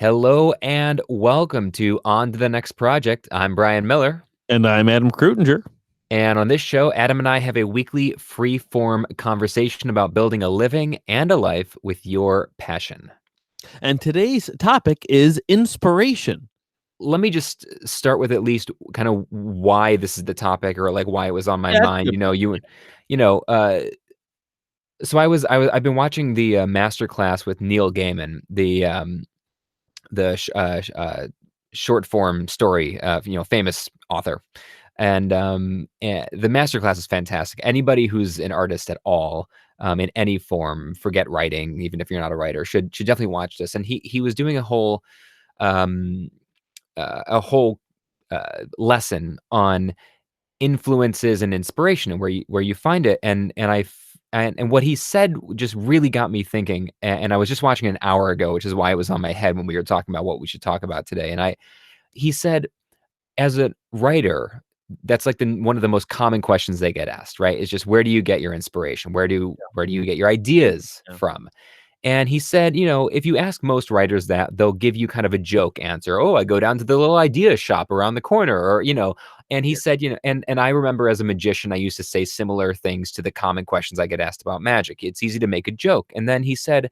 Hello and welcome to On to the Next Project. I'm Brian Miller. And I'm Adam Krutinger. And on this show, Adam and I have a weekly free form conversation about building a living and a life with your passion. And today's topic is inspiration. Let me just start with at least kind of why this is the topic or like why it was on my Yeah, that's mind. good. You know, uh, I've been watching the master class with Neil Gaiman, the short form story, famous author. And the masterclass is fantastic. Anybody who's an artist at all, in any form, forget writing, even if you're not a writer, should definitely watch this. And he was doing um, a whole lesson on influences and inspiration and where you find it. And what he said just really got me thinking. And I was just watching an hour ago, which is why it was on my head when we were talking about what we should talk about today. And he said, as a writer, that's like one of the most common questions they get asked, right? Is just where do you get your inspiration? Where do you get your ideas Yeah. from? And he said, if you ask most writers that, they'll give you kind of a joke answer. Oh, I go down to the little idea shop around the corner, or. And he said, and I remember as a magician, I used to say similar things to the common questions I get asked about magic. It's easy to make a joke. And then he said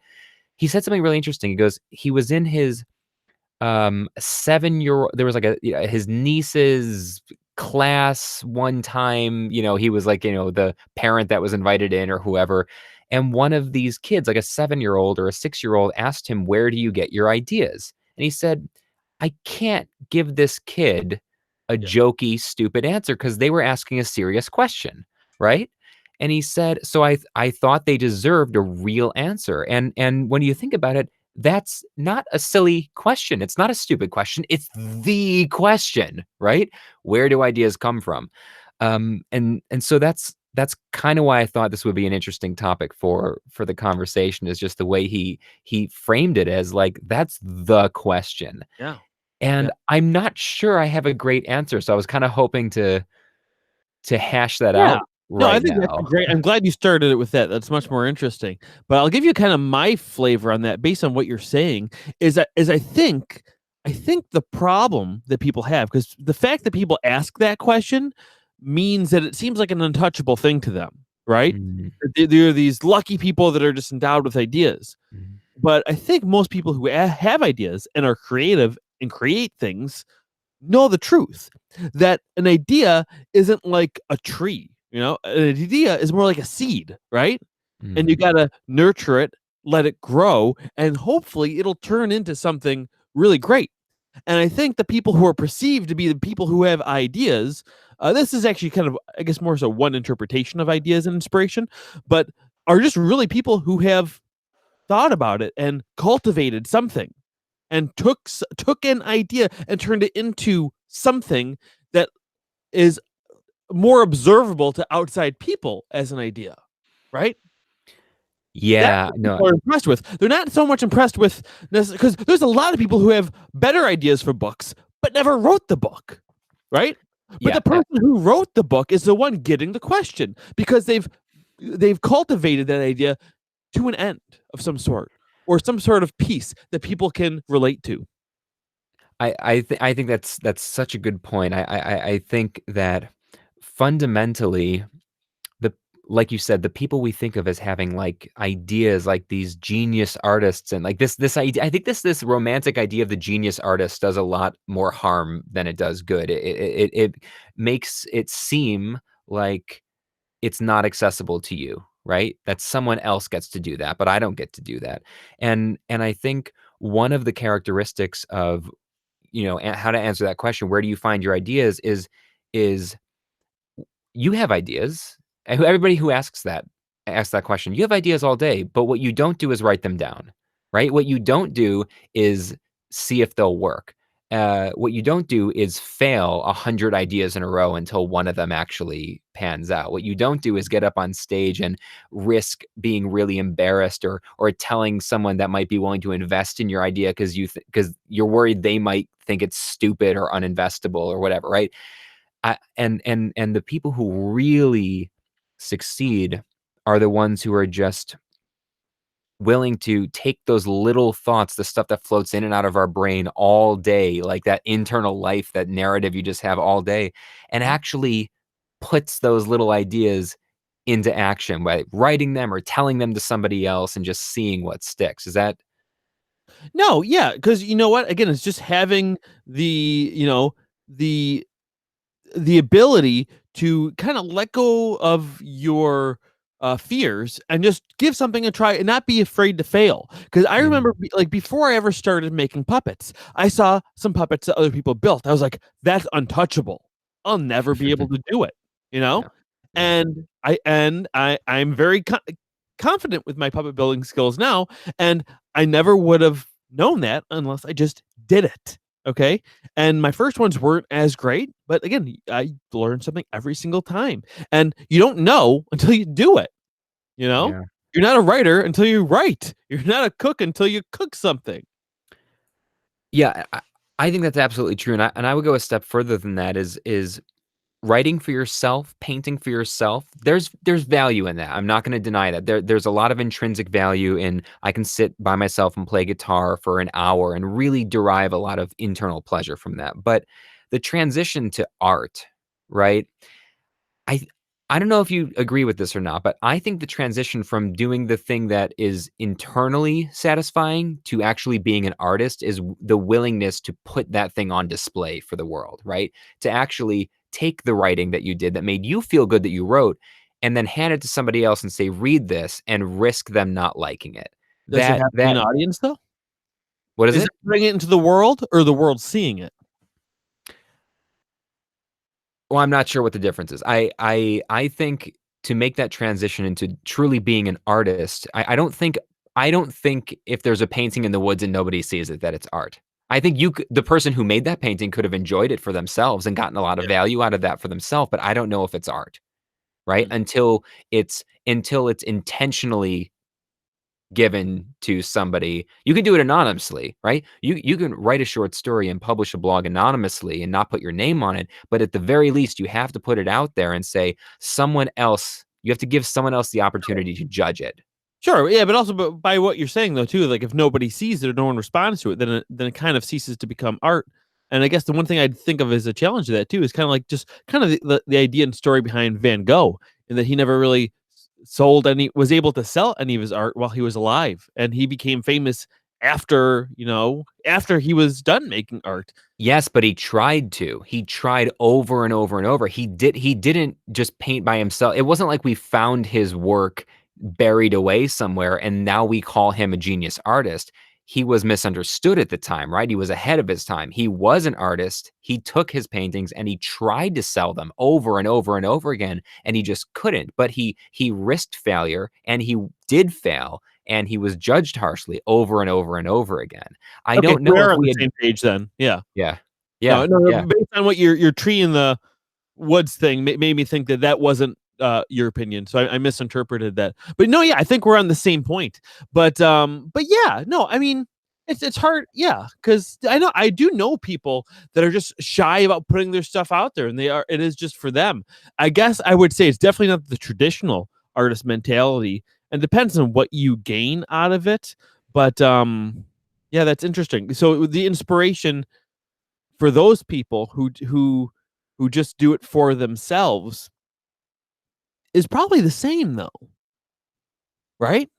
something really interesting. He goes, he was in his 7-year-old, there was like his niece's class one time. He was like, the parent that was invited in or whoever, and one of these kids, like a 7-year-old or a 6-year-old, asked him, where do you get your ideas? And he said, I can't give this kid a Yeah. jokey stupid answer because they were asking a serious question, right? And he said, so I thought they deserved a real answer. And when you think about it, that's not a silly question. It's not a stupid question. It's the question, right? Where do ideas come from? And so that's kind of why I thought this would be an interesting topic for the conversation, is just the way he framed it as like, that's the question. Yeah. Yeah. And I'm not sure I have a great answer. So I was kind of hoping to hash that Yeah. out No, I right think that's a now. great. I'm glad you started it with that. That's much more interesting. But I'll give you kind of my flavor on that based on what you're saying. I think the problem that people have, because the fact that people ask that question means that it seems like an untouchable thing to them, right? Mm, There are these lucky people that are just endowed with ideas. mm. But I think most people who have ideas and are creative and create things know the truth that an idea isn't like a tree. An idea is more like a seed, right? And you Mhm. got to nurture it, let it grow, and hopefully it'll turn into something really great. And I think the people who are perceived to be the people who have ideas, this is actually kind of, I guess, more so one interpretation of ideas and inspiration, but are just really people who have thought about it and cultivated something and took an idea and turned it into something that is more observable to outside people as an idea, right? That's Yeah, what no, people are impressed with. They're not so much impressed with this because there's a lot of people who have better ideas for books but never wrote the book, right? But yeah, the person who wrote the book is the one getting the question because they've cultivated that idea to an end of some sort or some sort of piece that people can relate to. I think that's such a good point. I think that fundamentally, the like you said, the people we think of as having like ideas, like these genius artists, and like this idea, I think this romantic idea of the genius artist does a lot more harm than it does good. It makes it seem like it's not accessible to you, right? That someone else gets to do that, but I don't get to do that. And I think one of the characteristics of, how to answer that question, where do you find your ideas, is you have ideas. And everybody who asks that question, you have ideas all day, but what you don't do is write them down, right? What you don't do is see if they'll work. What you don't do is fail 100 ideas in a row until one of them actually pans out. What you don't do is get up on stage and risk being really embarrassed, or telling someone that might be willing to invest in your idea because because you're worried they might think it's stupid or uninvestable or whatever, right? And the people who really succeed are the ones who are just willing to take those little thoughts, the stuff that floats in and out of our brain all day, like that internal life, that narrative you just have all day, and Mhm. actually puts those little ideas into action by writing them or telling them to somebody else and just seeing what sticks. Is that No, yeah, because you know what? Again, it's just having the, the the ability to kind of let go of your fears and just give something a try and not be afraid to fail. Because I yeah, remember, like before I ever started making puppets, I saw some puppets that other people built. I was like, "That's untouchable. I'll never be able to do it." You know, yeah, yeah, and I'm very confident with my puppet building skills now, and I never would have known that unless I just did it. Okay, and my first ones weren't as great, but again, I learned something every single time. And you don't know until you do it, you know? yeah. You're not a writer until you write. You're not a cook until you cook something. Yeah, I think that's absolutely true, and I would go a step further than that is writing for yourself, painting for yourself, there's value in that. I'm not gonna deny that. There's a lot of intrinsic value in I can sit by myself and play guitar for an hour and really derive a lot of internal pleasure from that. But the transition to art, right? I I don't know if you agree with this or not, but I think the transition from doing the thing that is internally satisfying to actually being an artist is the willingness to put that thing on display for the world, right? To actually take the writing that you did that made you feel good that you wrote and then hand it to somebody else and say, "Read this," and risk them not liking it. Does it That have to be an that audience though? what is Is it? it putting it into the world or the world seeing it? Well, I'm not sure what the difference is. I think to make that transition into truly being an artist, I don't think if there's a painting in the woods and nobody sees it that it's art. I think the person who made that painting could have enjoyed it for themselves and gotten a lot of Yeah. value out of that for themselves, but I don't know if it's art, right? Mm. Until it's intentionally given to somebody. You can do it anonymously, right? You can write a short story and publish a blog anonymously and not put your name on it, but at the very least you have to put it out there and say someone else you have to give someone else the opportunity to judge it. Sure, yeah, but also by what you're saying though too, like if nobody sees it or no one responds to it, then it kind of ceases to become art. And I guess the one thing I'd think of as a challenge to that too is kind of like just kind of the idea and story behind Van Gogh, and that he never really sold any was able to sell any of his art while he was alive, and he became famous after after he was done making art. Yes, but he tried to. He tried over and over and over. He didn't just paint by himself. It wasn't like we found his work buried away somewhere and now we call him a genius artist. He was misunderstood at the time, right? He was ahead of his time. He was an artist. He took his paintings and he tried to sell them over and over and over again and he just couldn't. But he risked failure and he did fail and he was judged harshly over and over and over again. I Okay, don't we know are if on we the had same page then. Yeah. yeah. No, Yeah, no, no, yeah. based on what your tree in the woods thing made me think that that wasn't your opinion. So I misinterpreted that. But no, yeah, I think we're on the same point. But yeah, no, I mean, it's hard, yeah, because I do know people that are just shy about putting their stuff out there, and it is just for them. I guess I would say it's definitely not the traditional artist mentality, and depends on what you gain out of it. But yeah, that's interesting. So the inspiration for those people who just do it for themselves is probably the same though, right?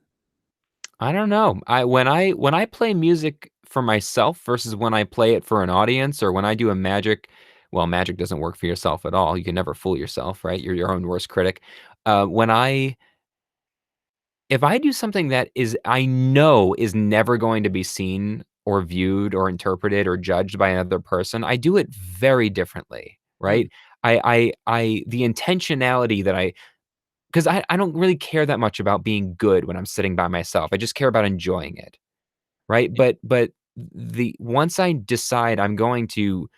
I don't know. When I play music for myself versus when I play it for an audience or when I do a magic well, magic doesn't work for yourself at all. You can never fool yourself, right? You're your own worst critic. When I if I do something that is I know is never going to be seen or viewed or interpreted or judged by another person, I do it very differently, Mm, right? I the intentionality that I 'cause I don't really care that much about being good when I'm sitting by myself. I just care about enjoying it, right? yeah. But the once I decide I'm going to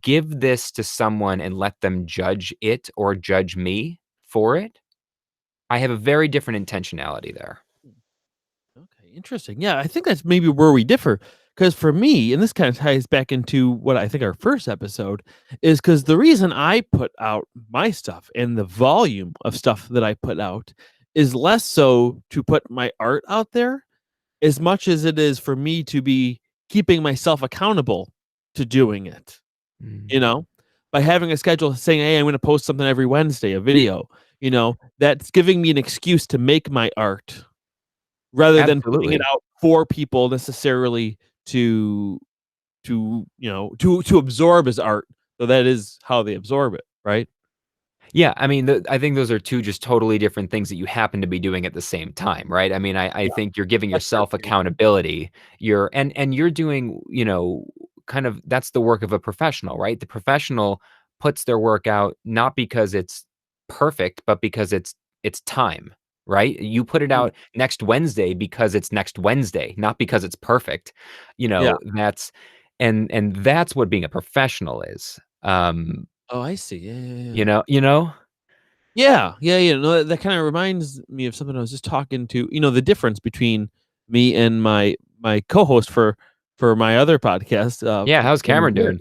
give this to someone and let them judge it or judge me for it, I have a very different intentionality there. Okay, interesting. Yeah, I think that's maybe where we differ. Because for me, and this kind of ties back into what I think our first episode is, because the reason I put out my stuff and the volume of stuff that I put out is less so to put my art out there, as much as it is for me to be keeping myself accountable to doing it, Mm. you know? By having a schedule saying, "Hey, I'm gonna post something every Wednesday, a video," that's giving me an excuse to make my art rather than putting it Absolutely. out for people necessarily to to absorb as art. So that is how they absorb it, right? Yeah, I mean, I think those are 2 just totally different things that you happen to be doing at the same time, right? I mean, I Yeah, think you're giving that's true yourself too. accountability. And you're doing, kind of that's the work of a professional, right? The professional puts their work out not because it's perfect, but because it's time, right? You put it Mm, out next Wednesday because it's next Wednesday, not because it's perfect. yeah. And that's what being a professional is. Oh, I see. Yeah, yeah, yeah. You know? Yeah, yeah, yeah. No, that kinda reminds me of something I was just talking to the difference between me and my co-host for my other podcast, Yeah, how's Cameron Cameron Beard.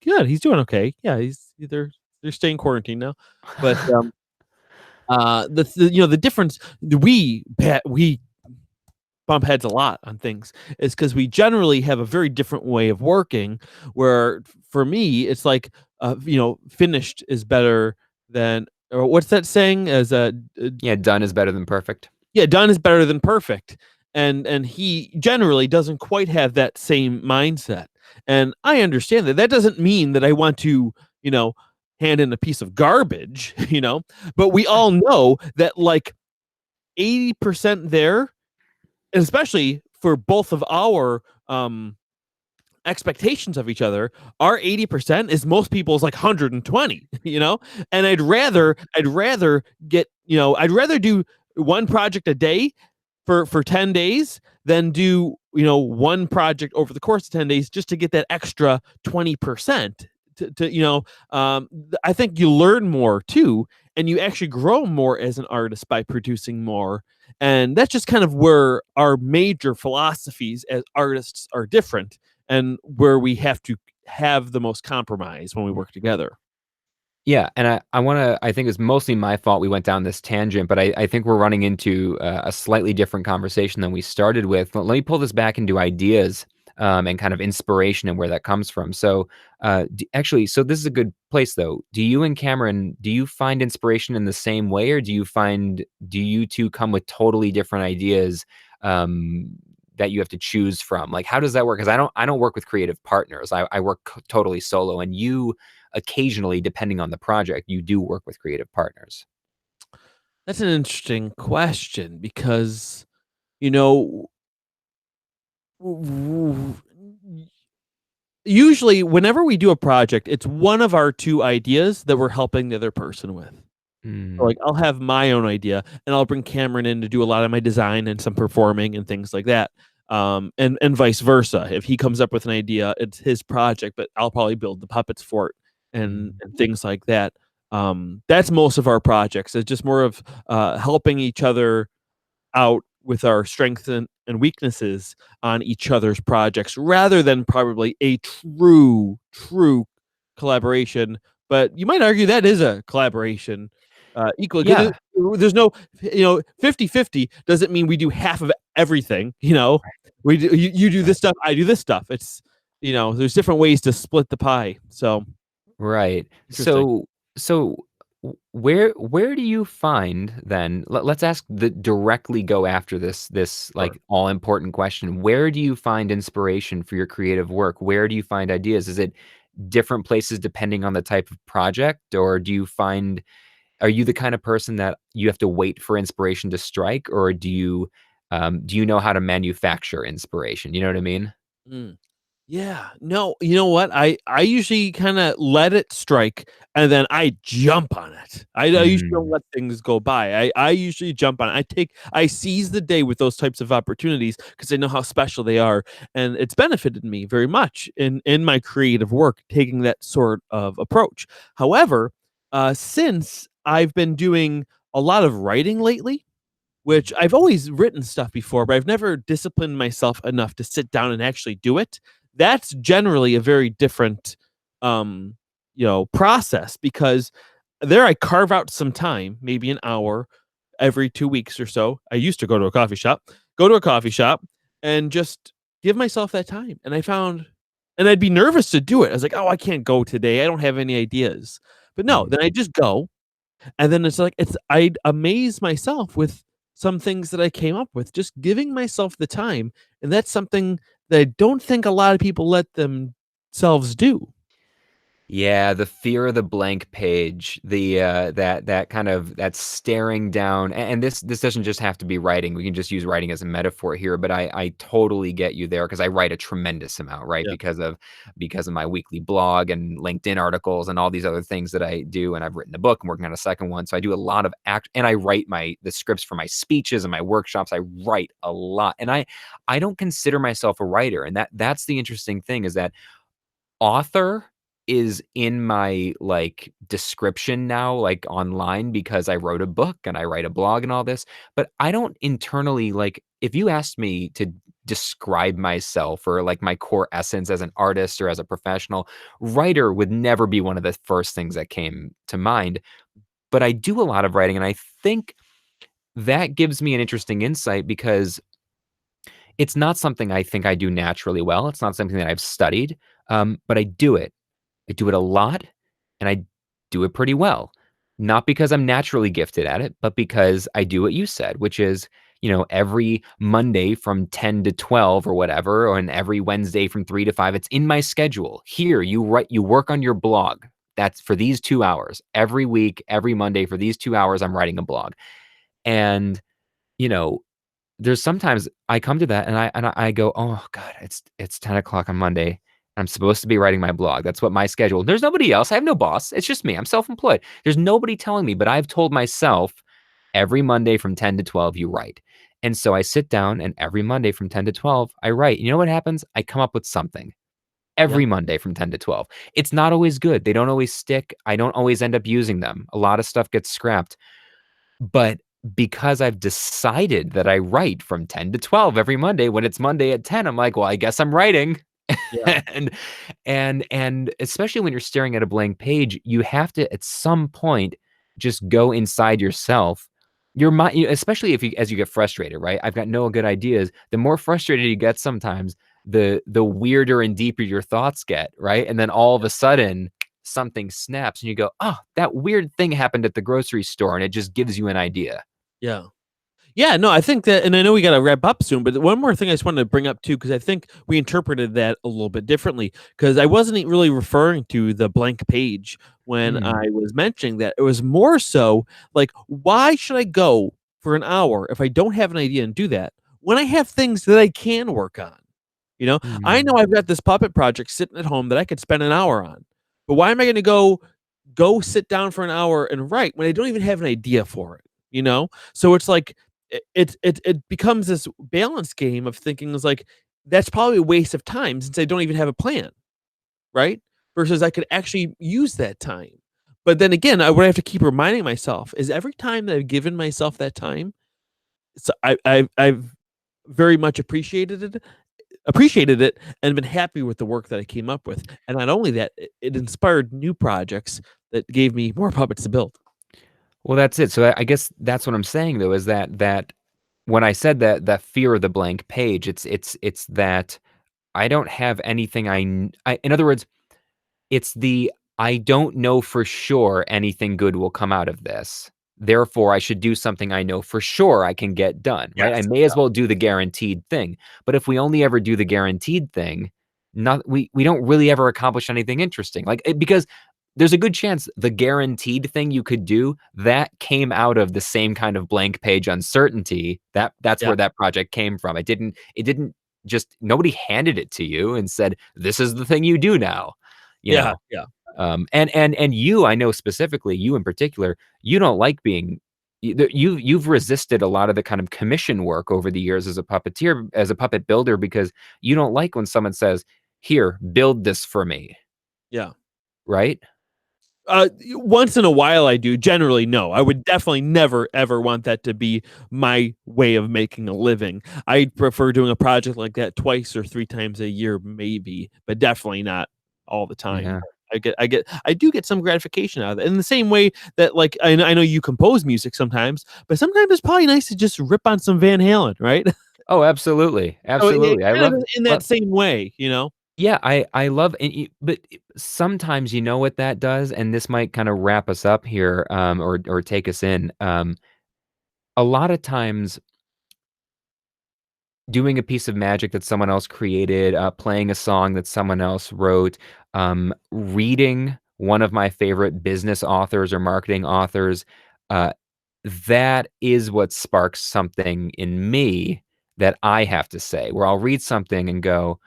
doing? Good, he's doing okay. Yeah, they're staying quarantined now. But, the difference we bump heads a lot on things is because we generally have a very different way of working where for me it's like finished is better than or what's that saying as a Yeah, done is better than perfect. yeah, done is better than perfect. And he generally doesn't quite have that same mindset. And I understand that. That doesn't mean that I want to, you know, hand in a piece of garbage, but we all know that like 80% there, and especially for both of our expectations of each other, our 80% is most people's like 120, and I'd rather get, I'd rather do one project a day for 10 days than do, one project over the course of 10 days just to get that extra 20% I think you learn more too, and you actually grow more as an artist by producing more. And that's just kind of where our major philosophies as artists are different and where we have to have the most compromise when we work together. Yeah, and I think it's mostly my fault we went down this tangent, but I think we're running into a slightly different conversation than we started with. Let me pull this back into ideas, and kind of inspiration and where that comes from. So, actually, so this is a good place though. Do you and Cameron, do you find inspiration in the same way, or do you 2 come with totally different ideas, that you have to choose from? Like, how does that work? Because I don't work with creative partners. I work totally solo, and you occasionally, depending on the project, you do work with creative partners. That's an interesting question because, you know, usually whenever we do a project, it's one of our two ideas that we're helping the other person with. So, Mm, like, I'll have my own idea, and I'll bring Cameron in to do a lot of my design and some performing and things like that. And vice versa. If he comes up with an idea, it's his project, but I'll probably build the puppets for it and mm. and things like that. That's most of our projects. It's just more of helping each other out with our strengths and weaknesses on each other's projects rather than probably a true collaboration. But you might argue that is a collaboration equally because Yeah, there's no 50-50 doesn't mean we do half of everything. We do, you do right. this stuff, I do this stuff. It's there's different ways to split the pie. So Right. interesting. So where do you find then let's ask the directly go after this Sure. like all important question. Where do you find inspiration for your creative work? Where do you find ideas? Is it different places depending on the type of project, or are you the kind of person that you have to wait for inspiration to strike, or do you know how to manufacture inspiration? You know what I mean? Mm. Yeah. No, you know what? I usually kinda let it strike, and then I jump on it. I usually don't Mm, let things go by. I usually jump on it. I seize the day with those types of opportunities because I know how special they are, and it's benefited me very much in my creative work, taking that sort of approach. However, since I've been doing a lot of writing lately, which I've always written stuff before, but I've never disciplined myself enough to sit down and actually do it. That's generally a very different, process because there I carve out some time, maybe an hour every 2 weeks or so. I used to go to a coffee shop, and just give myself that time. And I found, and I'd be nervous to do it. I was like, oh, I can't go today. I don't have any ideas. But no, Mhm. then I just go. And then it's like, I'd amaze myself with some things that I came up with, just giving myself the time. And that's something that I don't think a lot of people let themselves do. Yeah, the fear of the blank page, that kind of that staring down, and this doesn't just have to be writing. We can just use writing as a metaphor here, but I totally get you there because I write a tremendous amount, right? Yeah. Because of my weekly blog and LinkedIn articles and all these other things that I do, and I've written a book. I'm working on a second one, so I do a lot of act, and I write the scripts for my speeches and my workshops. I write a lot, and I don't consider myself a writer, and that's the interesting thing is that author is in my, like, description now, like, online because I wrote a book and I write a blog and all this, but I don't internally like, if you asked me to describe myself or, like, my core essence as an artist or as a professional, writer would never be one of the first things that came to mind, but I do a lot of writing, and I think that gives me an interesting insight because it's not something I think I do naturally well, it's not something that I've studied, but I do it. I do it a lot, and I do it pretty well. Not because I'm naturally gifted at it, but because I do what you said, which is, every Monday from 10 to 12 or whatever, or and every Wednesday from 3 to 5, it's in my schedule. Here, you work on your blog. That's for these 2 hours. Every week, every Monday for these 2 hours, I'm writing a blog. And, you know, there's sometimes I come to that and I go, "Oh god, it's 10 o'clock on Monday. I'm supposed to be writing my blog. That's what my schedule." There's nobody else. I have no boss. It's just me. I'm self-employed. There's nobody telling me, but I've told myself every Monday from 10 to 12 you write. And so I sit down and every Monday from 10 to 12 I write. You know what happens? I come up with something. Yeah. Every Monday from 10 to 12. It's not always good. They don't always stick. I don't always end up using them. A lot of stuff gets scrapped. But because I've decided that I write from 10 to 12 every Monday, when it's Monday at 10, I'm like, "Well, I guess I'm writing." Yeah. And and especially when you're staring at a blank page, you have to, at some point, just go inside yourself. Your mind, especially if you as you get frustrated, right? I've got no good ideas. The more frustrated you get sometimes, the weirder and deeper your thoughts get, right? And then all of a sudden, something snaps and you go, "Oh, that weird thing happened at the grocery store," and it just gives you an idea. Yeah. Yeah, no, I think that, and I know we got to wrap up soon, but one more thing I just wanted to bring up too, because I think we interpreted that a little bit differently. Because I wasn't really referring to the blank page when Mm, I was mentioning that. It was more so like, why should I go for an hour if I don't have an idea and do that when I have things that I can work on? I know mm. I've got this puppet project sitting at home that I could spend an hour on, but why am I going to go sit down for an hour and write when I don't even have an idea for it? So it's like it becomes this balance game of thinking is like that's probably a waste of time since I don't even have a plan, right? Versus I could actually use that time. But then again, what I have to keep reminding myself is every time that I've given myself that time, so I've very much appreciated it and been happy with the work that I came up with. And not only that, it inspired new projects that gave me more puppets to build. Well, that's it. So I guess that's what I'm saying though, is that when I said that fear of the blank page, it's that I don't have anything in other words, it's the, "I don't know for sure anything good will come out of this. Therefore, I should do something I know for sure I can get done," right? I Yes. may as well do the guaranteed thing. But if we only ever do the guaranteed thing, not we don't really ever accomplish anything interesting. Like, because there's a good chance the guaranteed thing you could do, that came out of the same kind of blank page uncertainty. That's Yeah. where that project came from. It didn't just, nobody handed it to you and said, "This is the thing you do now." You Yeah. know? Yeah. And you, I know specifically, you in particular, you don't like being you've resisted a lot of the kind of commission work over the years as a puppeteer, as a puppet builder, because you don't like when someone says, "Here, build this for me," Yeah. right? Once in a while I do. Generally, no. I would definitely never ever want that to be my way of making a living. I prefer doing a project like that twice or 3 times a year, maybe, but definitely not all the time. Yeah. I do get some gratification out of it. In the same way that, like, I know you compose music sometimes, but sometimes it's probably nice to just rip on some Van Halen, right? Oh, absolutely, So it absolutely. I kind of love in lo that same way, you know? yeah, I love and y but sometimes you know what that does, and this might kinda wrap us up here, or take us in, a lot of times doing a piece of magic that someone else created, playing a song that someone else wrote, reading one of my favorite business authors or marketing authors, uh, that is what sparks something in me that I have to say, where I'll read something and go,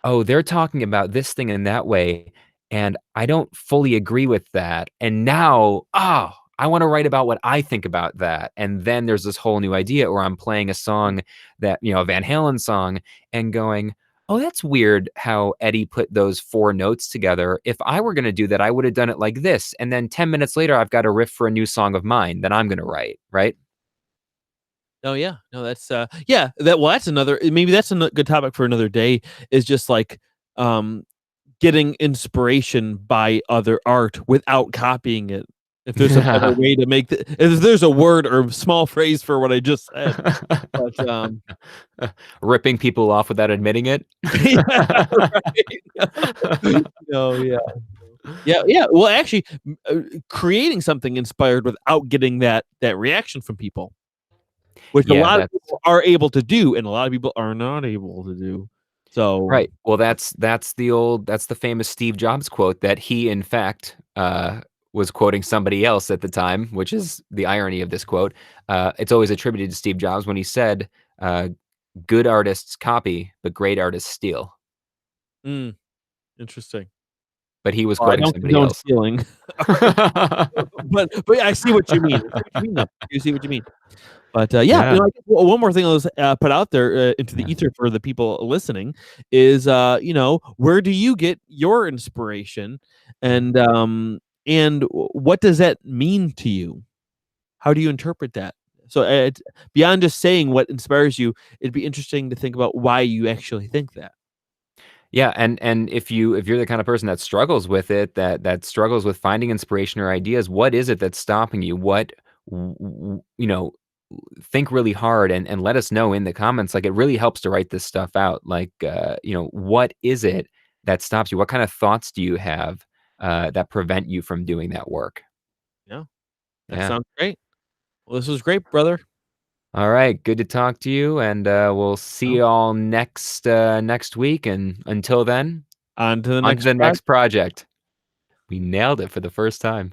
"Oh, they're talking about this thing in that way, and I don't fully agree with that, and now, oh, I wanna write about what I think about that," and then there's this whole new idea, or I'm playing a song that a Van Halen song and going, "Oh, that's weird how Eddie put those 4 notes together. If I were gonna do that, I would have done it like this," and then 10 minutes later, I've got a riff for a new song of mine that I'm gonna write, right? Oh, yeah. No, that's, yeah, that's another maybe that's a good topic for another day, is just, like, um, getting inspiration by other art without copying it. If there's a better way to make the if there's a word or small phrase for what I just said. But, Ripping people off without admitting it. yeah, right. No, yeah. Yeah, yeah. Well, actually, creating something inspired without getting that reaction from people, which a Yeah, lot of that's people are able to do, and a lot of people are not able to do. So, right. Well, that's the famous Steve Jobs quote that he, in fact, was quoting somebody else at the time, which is the irony of this quote. It's always attributed to Steve Jobs when he said, uh, "Good artists copy, but great artists steal." mm, interesting. But he was Well, I quoting don't somebody condone else. stealing, but I see what you mean. I see what you mean, though. I do see what you mean. But, yeah, Yeah, I guess one more thing I'll put out there, into the yeah. ether for the people listening is, where do you get your inspiration? And, what does that mean to you? How do you interpret that? So, it's beyond just saying what inspires you, it'd be interesting to think about why you actually think that. Yeah, and if you're the kind of person that struggles with it, that struggles with finding inspiration or ideas, what is it that's stopping you? What w w you know, think really hard and let us know in the comments. Like, it really helps to write this stuff out. Like, what is it that stops you? What kind of thoughts do you have, that prevent you from doing that work? Yeah, that Yeah. sounds great. Well, this was great, brother. All right, good to talk to you, and, we'll see Well, you all next week, and until then, on to the on to next the next project. project. We nailed it for the first time.